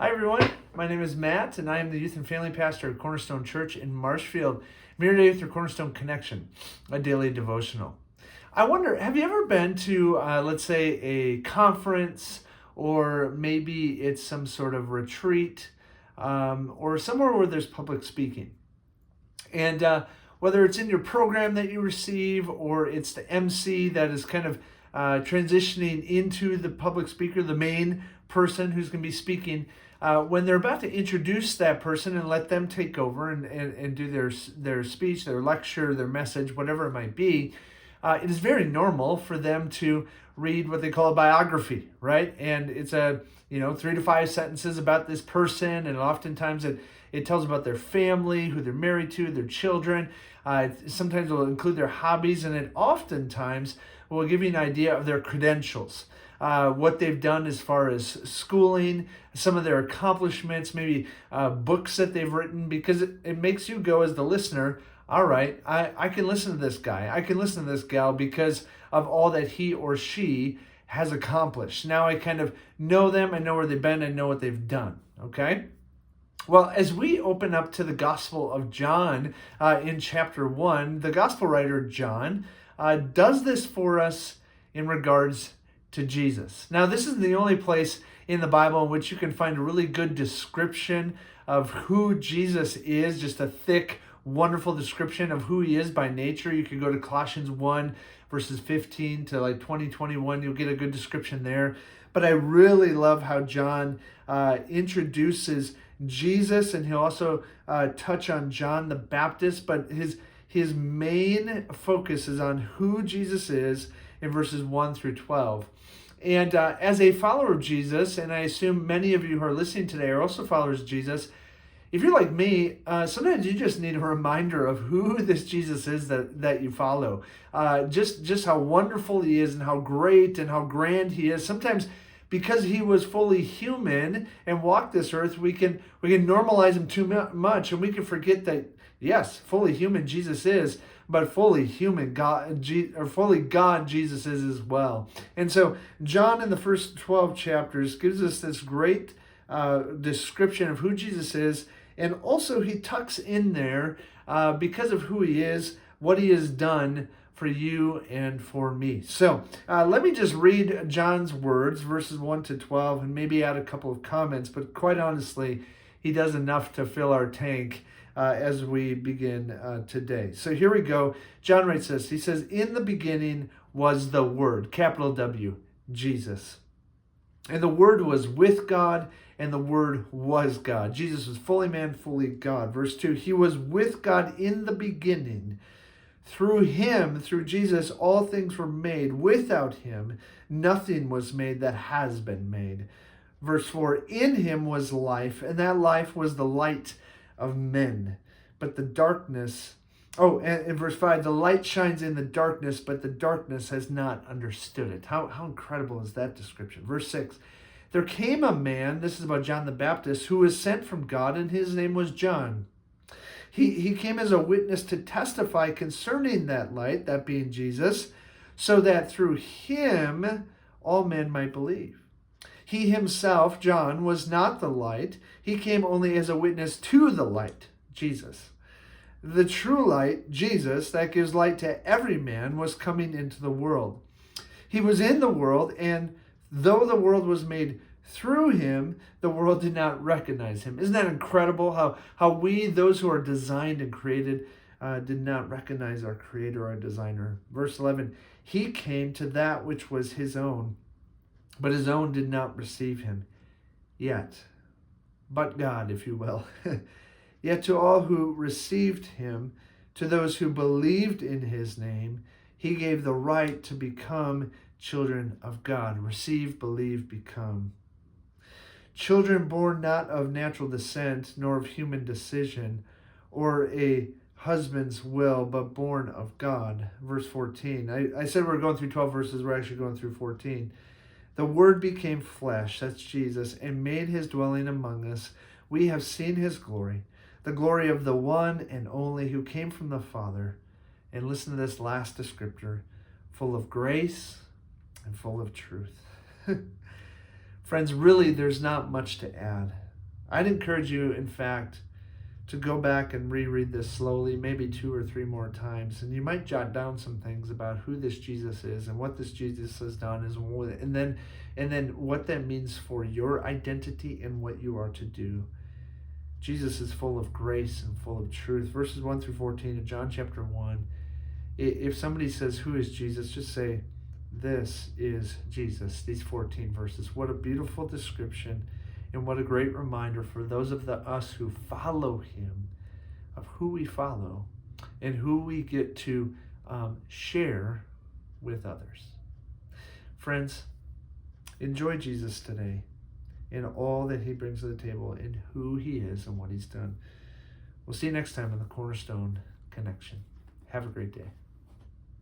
Hi everyone, my name is Matt and I am the youth and family pastor at Cornerstone Church in Marshfield. I'm here today with your Cornerstone Connection, a daily devotional. I wonder, have you ever been to, let's say, a conference, or maybe it's some sort of retreat, or somewhere where there's public speaking? And whether it's in your program that you receive, or it's the MC that is kind of transitioning into the public speaker, the main person who's going to be speaking, when they're about to introduce that person and let them take over and do their speech, their lecture, their message, whatever it might be, it is very normal for them to read what they call a biography, right? And it's 3 to 5 sentences about this person, and oftentimes it tells about their family, who they're married to, their children. Sometimes it will include their hobbies, and it oftentimes will give you an idea of their credentials. What they've done as far as schooling, some of their accomplishments, maybe books that they've written, because it makes you go as the listener, all right, I can listen to this guy, I can listen to this gal because of all that he or she has accomplished. Now I kind of know them, I know where they've been, I know what they've done, okay? Well, as we open up to the Gospel of John in chapter 1, the Gospel writer John does this for us in regards to Jesus. Now, this is the only place in the Bible in which you can find a really good description of who Jesus is, just a thick, wonderful description of who he is by nature. You could go to Colossians 1, verses 15 to like 21. You'll get a good description there. But I really love how John introduces Jesus, and he'll also touch on John the Baptist, but his main focus is on who Jesus is in verses 1 through 12. And as a follower of Jesus, and I assume many of you who are listening today are also followers of Jesus, if you're like me, sometimes you just need a reminder of who this Jesus is that you follow. Just how wonderful he is and how great and how grand he is. Sometimes because he was fully human and walked this earth, we can normalize him too much, and we can forget that, yes, fully human Jesus is, but fully human God, or fully God Jesus is as well. And so John in the first 12 chapters gives us this great description of who Jesus is, and also he tucks in there, because of who he is, what he has done for you and for me. So let me just read John's words, verses 1 to 12, and maybe add a couple of comments, but quite honestly, he does enough to fill our tank as we begin today. So here we go. John writes this. He says, "In the beginning was the Word," capital W, Jesus. "And the Word was with God, and the Word was God." Jesus was fully man, fully God. Verse 2, "He was with God in the beginning. Through him," through Jesus, "all things were made. Without him, nothing was made that has been made." Verse 4, "In him was life, and that life was the light of men. But the darkness," and in verse 5, "the light shines in the darkness, but the darkness has not understood it." How incredible is that description? Verse 6, "There came a man," this is about John the Baptist, "who was sent from God, and his name was John. He came as a witness to testify concerning that light," that being Jesus, "so that through him all men might believe. He himself," John, "was not the light. He came only as a witness to the light," Jesus. "The true light," Jesus, "that gives light to every man, was coming into the world. He was in the world, and though the world was made through him, the world did not recognize him." Isn't that incredible? How we, those who are designed and created, did not recognize our creator, our designer. Verse 11, "He came to that which was his own, but his own did not receive him. Yet," but God, if you will, "yet to all who received him, to those who believed in his name, he gave the right to become children of God." Receive, believe, become. "Children born not of natural descent, nor of human decision, or a husband's will, but born of God." Verse 14. I said we're going through 12 verses. We're actually going through 14. "The Word became flesh," that's Jesus, "and made his dwelling among us. We have seen his glory, the glory of the one and only who came from the Father." And listen to this last descriptor, "full of grace and full of truth." Friends, really, there's not much to add. I'd encourage you, in fact, to go back and reread this slowly, maybe 2 or 3 more times, and you might jot down some things about who this Jesus is and what this Jesus has done, and then what that means for your identity and what you are to do. Jesus is full of grace and full of truth. Verses 1 through 14 of John chapter 1. If somebody says, "Who is Jesus?" just say, "This is Jesus." These 14 verses. What a beautiful description, and what a great reminder for those of us who follow him, of who we follow and who we get to share with others. Friends, enjoy Jesus today in all that he brings to the table, and who he is and what he's done. We'll see you next time on the Cornerstone Connection. Have a great day.